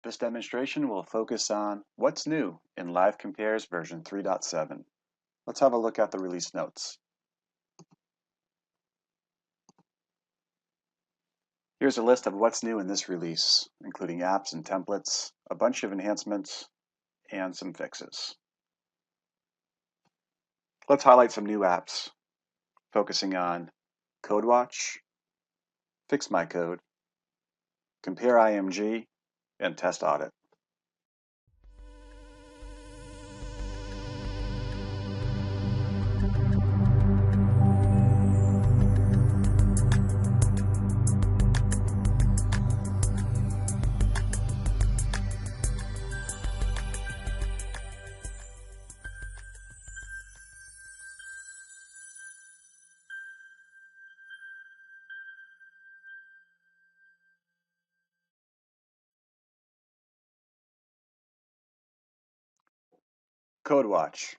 This demonstration will focus on what's new in LiveCompare's version 3.7. Let's have a look at the release notes. Here's a list of what's new in this release, including apps and templates, a bunch of enhancements, and some fixes. Let's highlight some new apps, focusing on CodeWatch, Fix My Code, Compare IMG, and Test Audit. CodeWatch.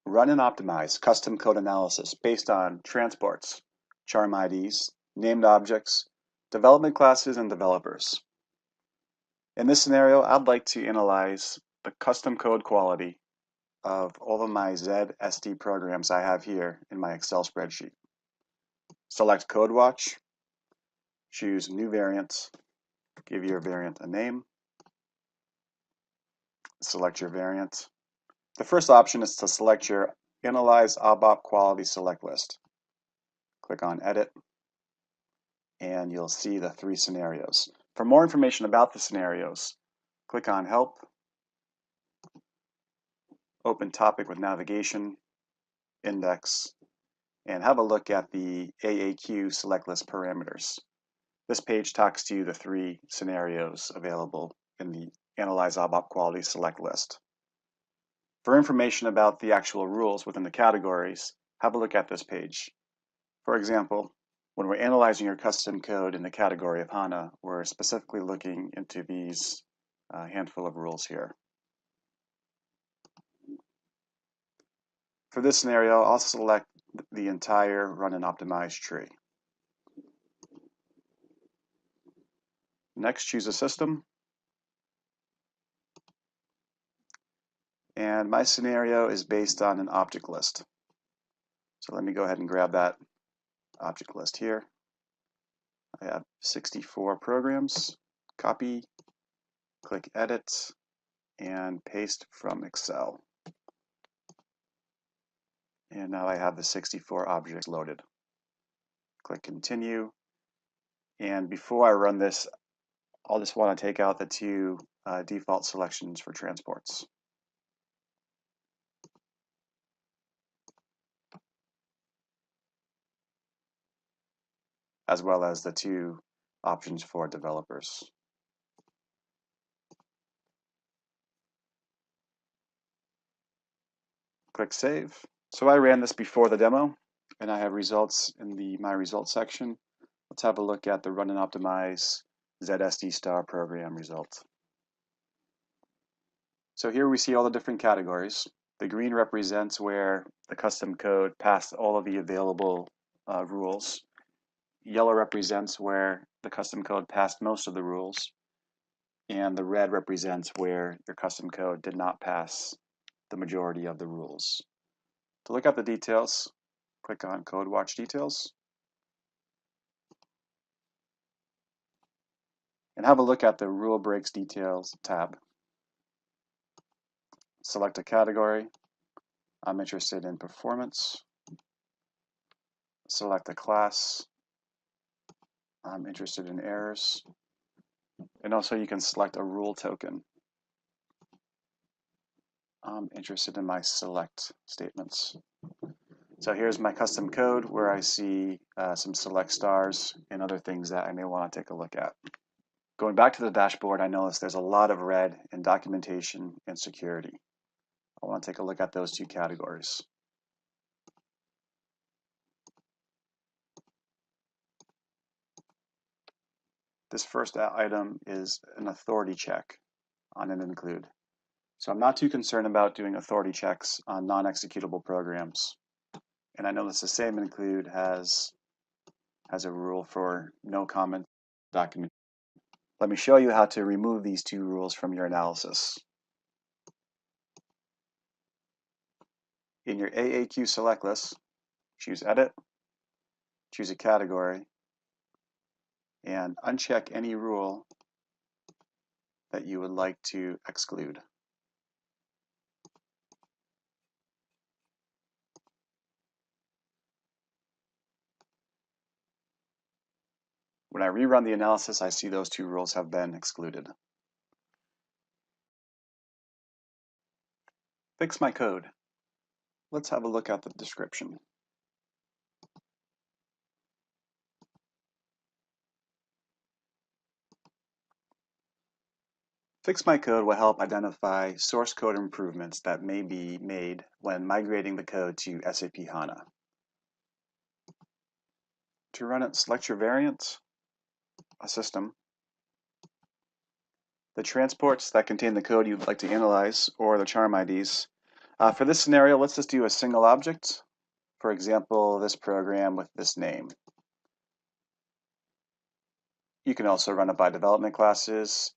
Run and optimize custom code analysis based on transports, charm IDs, named objects, development classes, and developers. In this scenario, I'd like to analyze the custom code quality of all of my ZSD programs I have here in my Excel spreadsheet. Select CodeWatch, choose New Variant, give your variant a name, select your variant. The first option is to select your Analyze ABAP Quality Select List. Click on Edit, and you'll see the 3 scenarios. For more information about the scenarios, click on Help, open Topic with Navigation, Index, and have a look at the AAQ Select List parameters. This page talks to you the 3 scenarios available in the Analyze ABAP Quality Select List. For information about the actual rules within the categories, have a look at this page. For example, when we're analyzing your custom code in the category of HANA, we're specifically looking into these handful of rules here. For this scenario, I'll select the entire Run and Optimize tree. Next, choose a system. And my scenario is based on an object list. So let me go ahead and grab that object list here. I have 64 programs. Copy, click Edit, and paste from Excel. And now I have the 64 objects loaded. Click Continue. And before I run this, I'll just want to take out the 2 default selections for transports. As well as the 2 options for developers. Click Save. So I ran this before the demo, and I have results in the My Results section. Let's have a look at the Run and Optimize ZSD Star program result. So here we see all the different categories. The green represents where the custom code passed all of the available rules. Yellow represents where the custom code passed most of the rules, and the red represents where your custom code did not pass the majority of the rules. To look at the details, click on CodeWatch Details, and have a look at the Rule Breaks Details tab. Select a category. I'm interested in performance. Select a class. I'm interested in errors. And also you can select a rule token. I'm interested in my select statements. So here's my custom code where I see some select stars and other things that I may want to take a look at. Going back to the dashboard, I notice there's a lot of red in documentation and security. I want to take a look at those 2 categories. This first item is an authority check on an include. So I'm not too concerned about doing authority checks on non-executable programs. And I notice the same include has a rule for no comment document. Let me show you how to remove these two rules from your analysis. In your AAQ select list, choose Edit, choose a category, and uncheck any rule that you would like to exclude. When I rerun the analysis, I see those two rules have been excluded. Fix my code. Let's have a look at the description. Fix my code will help identify source code improvements that may be made when migrating the code to SAP HANA. To run it, select your variant, a system, the transports that contain the code you'd like to analyze, or the charm IDs. For this scenario, let's just do a single object. For example, this program with this name. You can also run it by development classes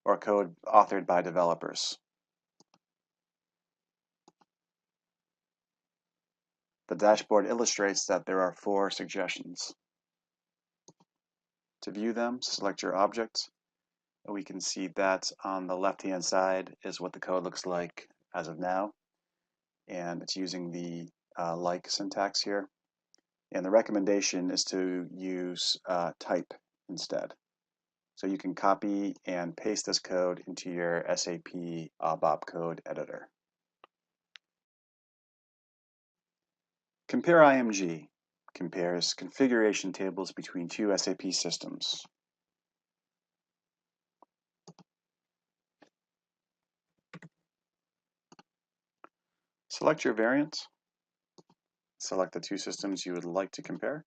or code authored by developers. The dashboard illustrates that there are 4 suggestions. To view them, select your object. We can see that on the left-hand side is what the code looks like as of now, and it's using the like syntax here. And the recommendation is to use type instead. So you can copy and paste this code into your SAP ABAP code editor. Compare IMG compares configuration tables between 2 SAP systems. Select your variant. Select the 2 systems you would like to compare.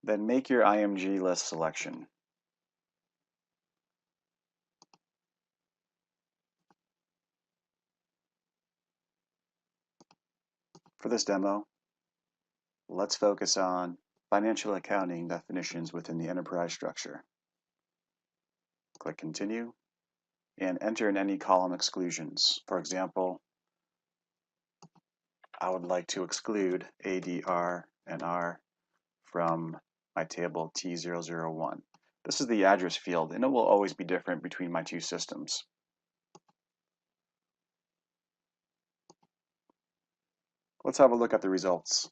Then make your IMG list selection. For this demo, let's focus on financial accounting definitions within the enterprise structure. Click Continue and enter in any column exclusions. For example, I would like to exclude ADR and R from my table T001. This is the address field, and it will always be different between my 2 systems. Let's have a look at the results.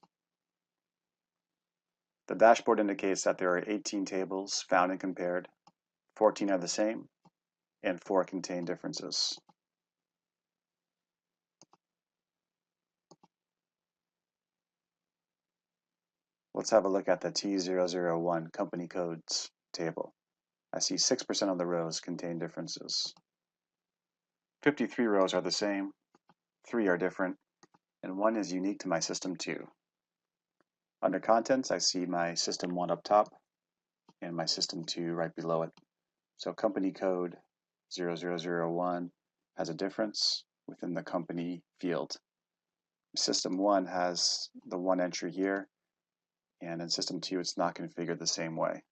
The dashboard indicates that there are 18 tables found and compared, 14 are the same, and 4 contain differences. Let's have a look at the T001 company codes table. I see 6% of the rows contain differences. 53 rows are the same, 3 are different, and 1 is unique to my system 2. Under contents, I see my system 1 up top and my system 2 right below it. So company code 0001 has a difference within the company field. System 1 has the 1 entry here, and in system 2 it's not configured the same way.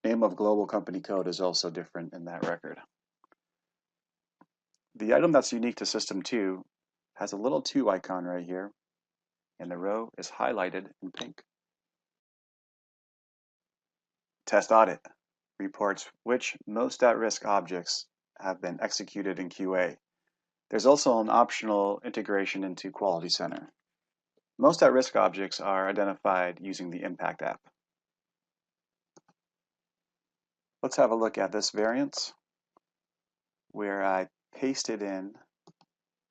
Name of global company code is also different in that record. The item that's unique to system 2 has a little 2 icon right here, and the row is highlighted in pink. Test Audit reports which most at-risk objects have been executed in QA. There's also an optional integration into Quality Center. Most at-risk objects are identified using the Impact app. Let's have a look at this variant where I pasted in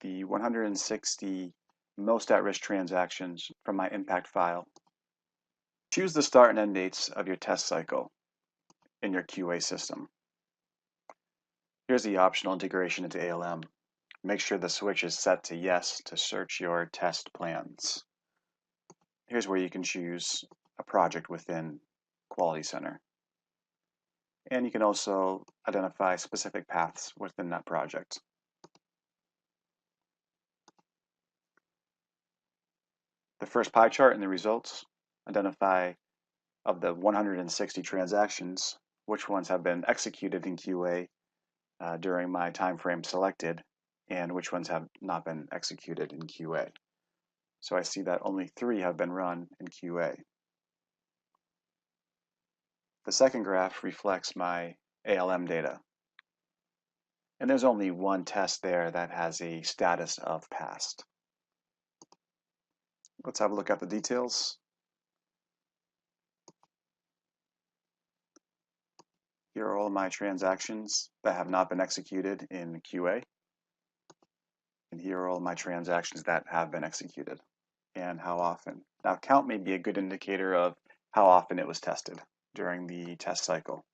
the 160 most at-risk transactions from my Impact file. Choose the start and end dates of your test cycle in your QA system. Here's the optional integration into ALM. Make sure the switch is set to yes to search your test plans. Here's where you can choose a project within Quality Center. And you can also identify specific paths within that project. The first pie chart in the results identify of the 160 transactions, which ones have been executed in QA during my time frame selected, and which ones have not been executed in QA. So I see that only 3 have been run in QA. The second graph reflects my ALM data. And there's only one test there that has a status of passed. Let's have a look at the details. Here are all my transactions that have not been executed in QA. And here are all my transactions that have been executed and how often. Now, count may be a good indicator of how often it was tested during the test cycle.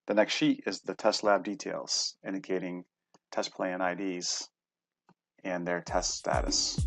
The next sheet is the test lab details, indicating test plan IDs and their test status.